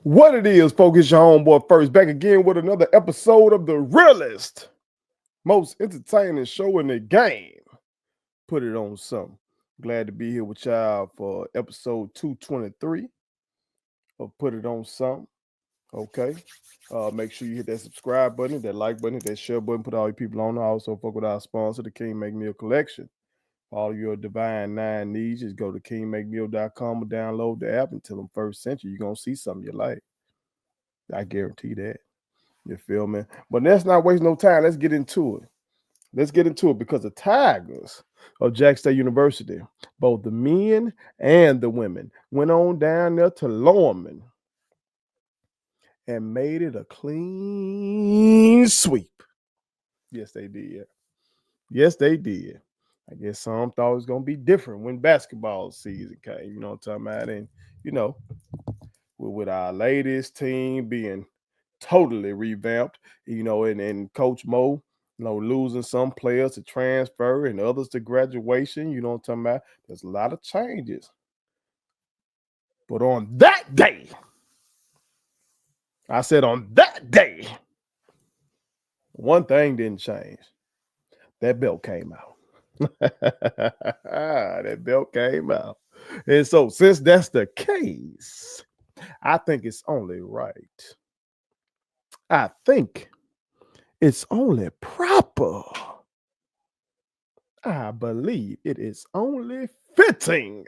What it is, folks, it's your homeboy First back again with another episode of the realest, most entertaining show in the game. Put it on something. Glad to be here with y'all for episode 223 of Put It On Something. Okay. Make sure you hit that subscribe button, that like button, that share button, put all your people on. Also, fuck with our sponsor, the King Make Meal Collection. For all your Divine 9 needs, just go to kingmakemeal.com or download the app and tell them First Century you're going to see something you like. I guarantee that. You feel me? But let's not waste no time. Let's get into it. Because the Tigers of Jack State University, both the men and the women, went on down there to Lorman and made it a clean sweep. Yes, they did. Yes, they did. I guess some thought it was going to be different when basketball season came. You know what I'm talking about? And, you know, with our latest team being totally revamped, and Coach Mo, losing some players to transfer and others to graduation, you know what I'm talking about? There's a lot of changes. But on that day, I said on that day, one thing didn't change. That belt came out. That belt came out. And so since that's the case, I think it's only right. I think it's only proper. I believe it is only fitting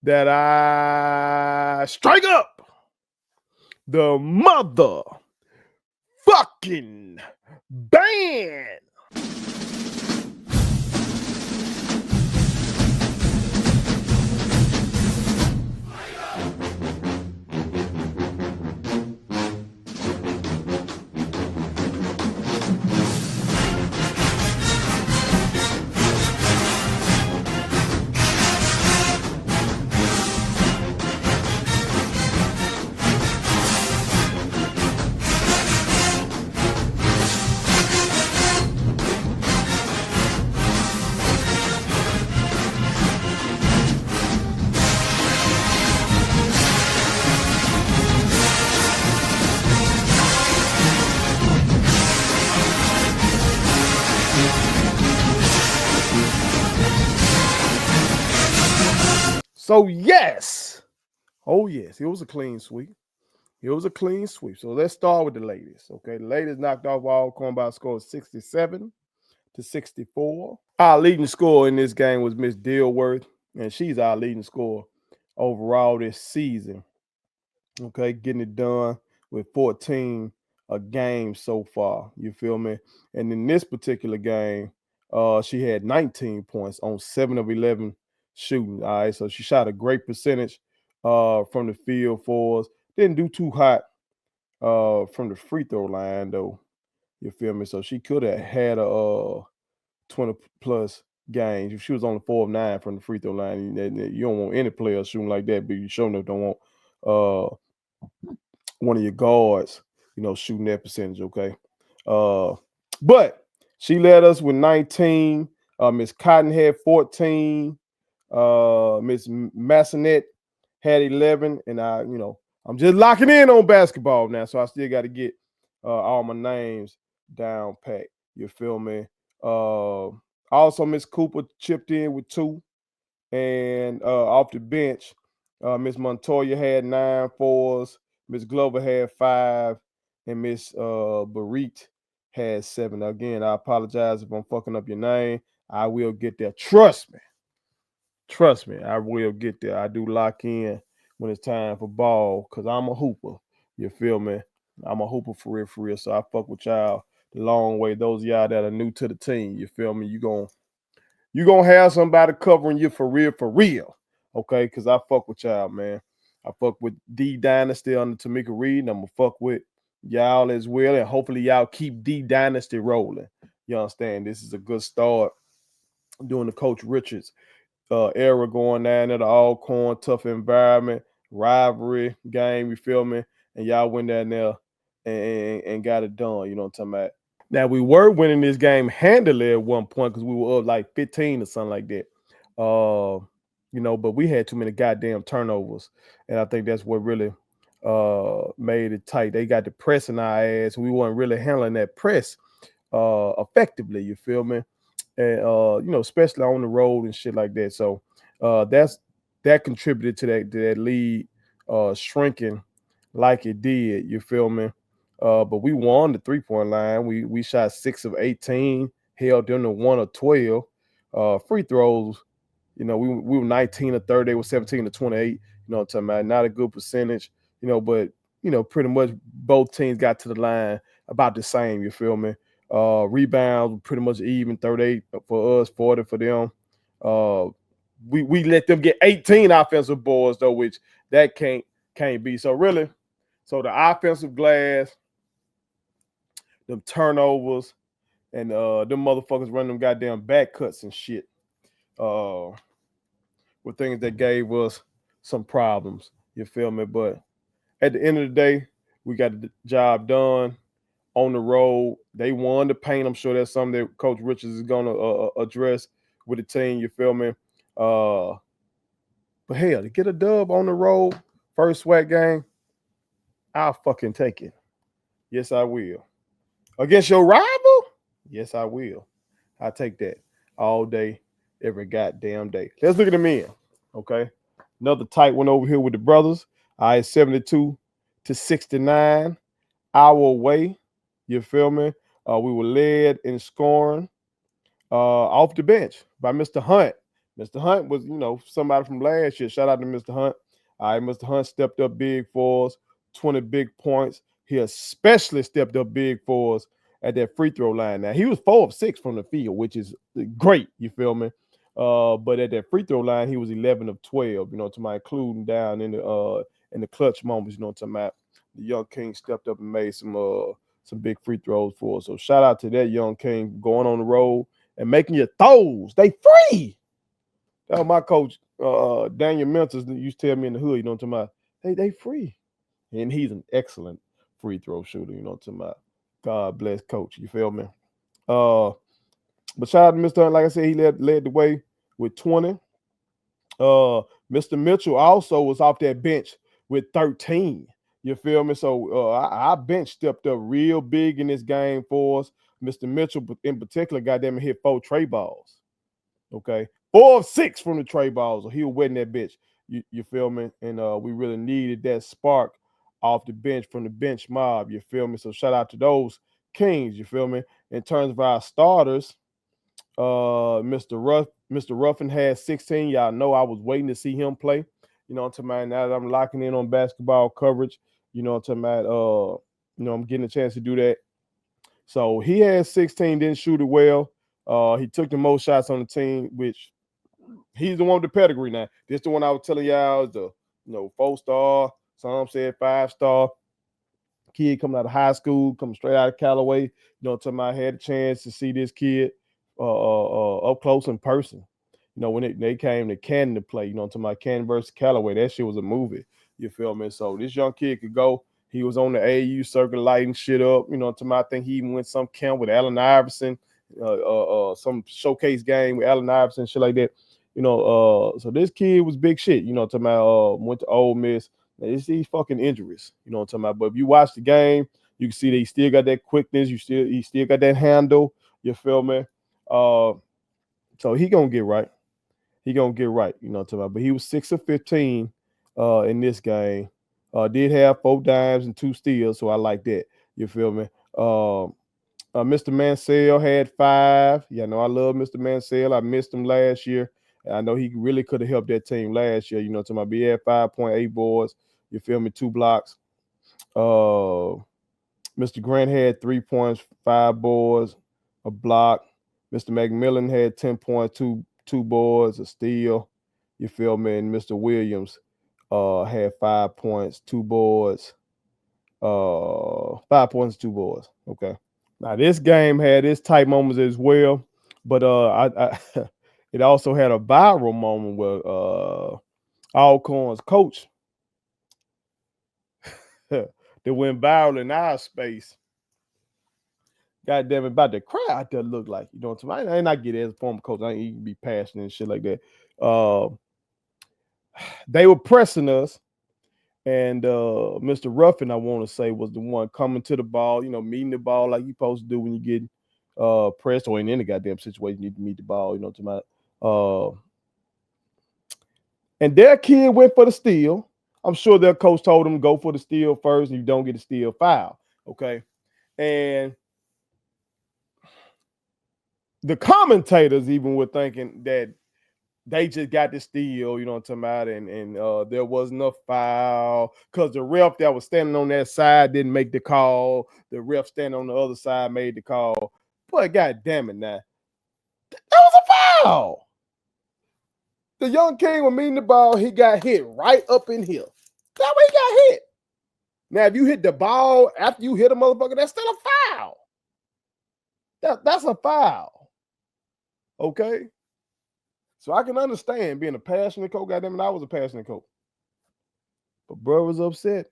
that I strike up the motherfucking band. So yes, oh yes, it was a clean sweep. So let's start with the ladies. Okay, the ladies knocked off Alcorn by a score of 67-64. Our leading scorer in this game was Miss Dilworth, and she's our leading scorer overall this season. Okay, getting it done with 14 a game so far. You feel me? And in this particular game, she had 19 points on 7 of 11 shooting. All right, so she shot a great percentage from the field for us. Didn't do too hot from the free throw line though. You feel me? So she could have had a 20 plus games. She was only 4 of 9 from the free throw line. You don't want any player shooting like that, but you sure enough don't want one of your guards, shooting that percentage. Okay, but she led us with 19. Miss Cotton had 14. Miss Massonet had 11, and I'm just locking in on basketball now, so I still got to get all my names down pat. You feel me? Also, Miss Cooper chipped in with 2, and off the bench, Miss Montoya had 9 fours, Miss Glover had 5, and Miss Barit had 7. Again, I apologize if I'm fucking up your name. I will get there. Trust me, I will get there. I do lock in when it's time for ball because I'm a hooper. You feel me? I'm a hooper for real. So I fuck with y'all the long way. Those of y'all that are new to the team, you feel me? You gonna have somebody covering you for real. Okay, because I fuck with y'all, man. I fuck with D Dynasty under Tamika Reed, and I'm gonna fuck with y'all as well. And hopefully y'all keep D Dynasty rolling. You understand? This is a good start doing the Coach Richards era going down at the Alcorn, tough environment, rivalry game, you feel me? And y'all went down there and got it done, you know what I'm talking about? Now, we were winning this game handily at one point because we were up like 15 or something like that. But we had too many goddamn turnovers. And I think that's what really made it tight. They got the press in our ass. We weren't really handling that press effectively. You feel me? And especially on the road and shit like that. So that contributed to that lead shrinking like it did. You feel me? But we won the 3-point line. We shot 6 of 18, held them to 1 of 12. Free throws, we were 19 of 30, they were 17 to 28. You know what I'm talking about? Not a good percentage, but pretty much both teams got to the line about the same. You feel me? Rebounds pretty much even, 38 for us, 40 for them. We let them get 18 offensive boards though, which that can't be. So really, the offensive glass, them turnovers, and them motherfuckers running them goddamn back cuts and shit were things that gave us some problems. You feel me? But at the end of the day, we got the job done on the road. They won the paint. I'm sure that's something that Coach Richards is going to address with the team. You feel me? But hell, to get a dub on the road, first SWAC game, I'll fucking take it. Yes, I will. Against your rival? Yes, I will. I take that all day, every goddamn day. Let's look at the men. Okay. Another tight one over here with the brothers. All right, 72 to 69. Our way. You feel me? We were led in scoring off the bench by Mr. Hunt. Mr. Hunt was, somebody from last year. Shout out to Mr. Hunt. All right, Mr. Hunt stepped up big for us, 20 big points. He especially stepped up big for us at that free throw line. Now, he was 4 of 6 from the field, which is great, you feel me? But at that free throw line, he was 11 of 12, to my including down in the clutch moments, to my the young king stepped up and made some big free throws for us. So shout out to that young king going on the road and making your throws. They free. That was my coach, Daniel Mentors, used to tell me in the hood, what I'm talking about? They free. And he's an excellent free throw shooter, what I'm talking about? God bless coach. You feel me? But shout out to Mr. Hunt. Like I said, he led the way with 20. Mr. Mitchell also was off that bench with 13. You feel me? So our bench stepped up real big in this game for us. Mr. Mitchell, in particular, goddamn it, hit 4 tray balls. Okay, 4 of 6 from the tray balls. So he was wetting that bitch. You feel me? And we really needed that spark off the bench from the bench mob. You feel me? So shout out to those kings. You feel me? In terms of our starters, Mr. Ruffin had 16. Y'all know I was waiting to see him play. What I'm talking about? Now that I'm locking in on basketball coverage, what I'm talking about? I'm getting a chance to do that. So he had 16, didn't shoot it well. He took the most shots on the team, which he's the one with the pedigree now. This the one I was telling y'all is the 4-star, some said 5-star kid coming out of high school, coming straight out of Callaway. I had a chance to see this kid up close in person. When they came to Canton to play, to my Canton versus Callaway, that shit was a movie. You feel me? So this young kid could go. He was on the AU circuit lighting shit up. I think he even went some camp with Allen Iverson, some showcase game with Allen Iverson, shit like that. So this kid was big shit. Went to Ole Miss. It's these fucking injuries. But if you watch the game, you can see that he still got that quickness. He still got that handle. You feel me? So he gonna get right. He gonna get right. But he was 6 of 15 in this game. Did have 4 dimes and 2 steals, so I like that. You feel me? Mr. Mansell had 5. I love Mr. Mansell. I missed him last year. I know he really could have helped that team last year. He had 5.8 boards. You feel me? 2 blocks. Mr. Grant had 3 points, 5 boards, a block. Mr. McMillan had 10 points, 2 boards, a steal. You feel me? And Mr. Williams had 5 points, 2 boards. 5 points, 2 boards. Okay. Now this game had its tight moments as well, but it also had a viral moment where Alcorn's coach that went viral in our space. God damn it, about the crowd out there look like, what I'm saying? I get it as a former coach. I ain't even be passionate and shit like that. They were pressing us, And Mr. Ruffin, I want to say, was the one coming to the ball, meeting the ball like you supposed to do when you get pressed or in any goddamn situation you need to meet the ball, to my and their kid went for the steal. I'm sure their coach told them to go for the steal first, and you don't get a steal, foul. Okay. And the commentators even were thinking that they just got the steal, what I'm talking about, and there wasn't a foul because the ref that was standing on that side didn't make the call. The ref standing on the other side made the call. But god damn it now. That was a foul. The young king was meeting the ball, he got hit right up in here. That's where he got hit. Now, if you hit the ball after you hit a motherfucker, that's still a foul. That's a foul. Okay? So I can understand being a passionate coach. Goddamn it, I was a passionate coach. But bro was upset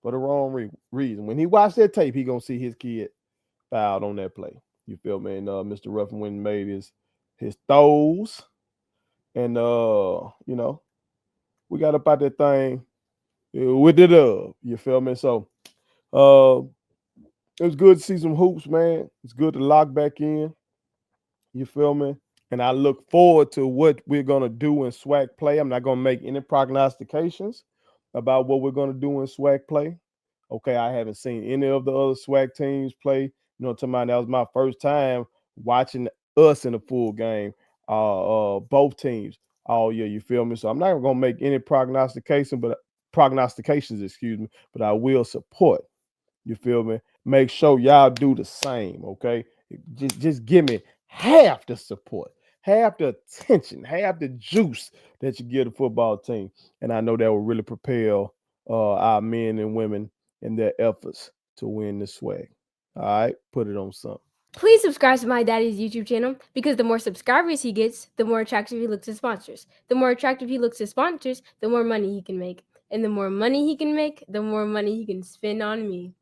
for the wrong reason. When he watched that tape, he gonna see his kid fouled on that play. You feel me? And Mr. Ruffin went and made his throws. And we got up out that thing with it up. You feel me? So it was good to see some hoops, man. It's good to lock back in. You feel me? And I look forward to what we're going to do in SWAC play. I'm not going to make any prognostications about what we're going to do in SWAC play. Okay, I haven't seen any of the other SWAC teams play. To mind, that was my first time watching us in a full game, both teams all year. You feel me? So I'm not going to make any prognostications, but I will support. You feel me? Make sure y'all do the same, okay? Just give me half the support, half the attention, half the juice that you give the football team. And I know that will really propel our men and women in their efforts to win the SWAC. All right, put it on something. Please subscribe to my daddy's YouTube channel because the more subscribers he gets, the more attractive he looks to sponsors. The more attractive he looks to sponsors, the more money he can make. And the more money he can make, the more money he can spend on me.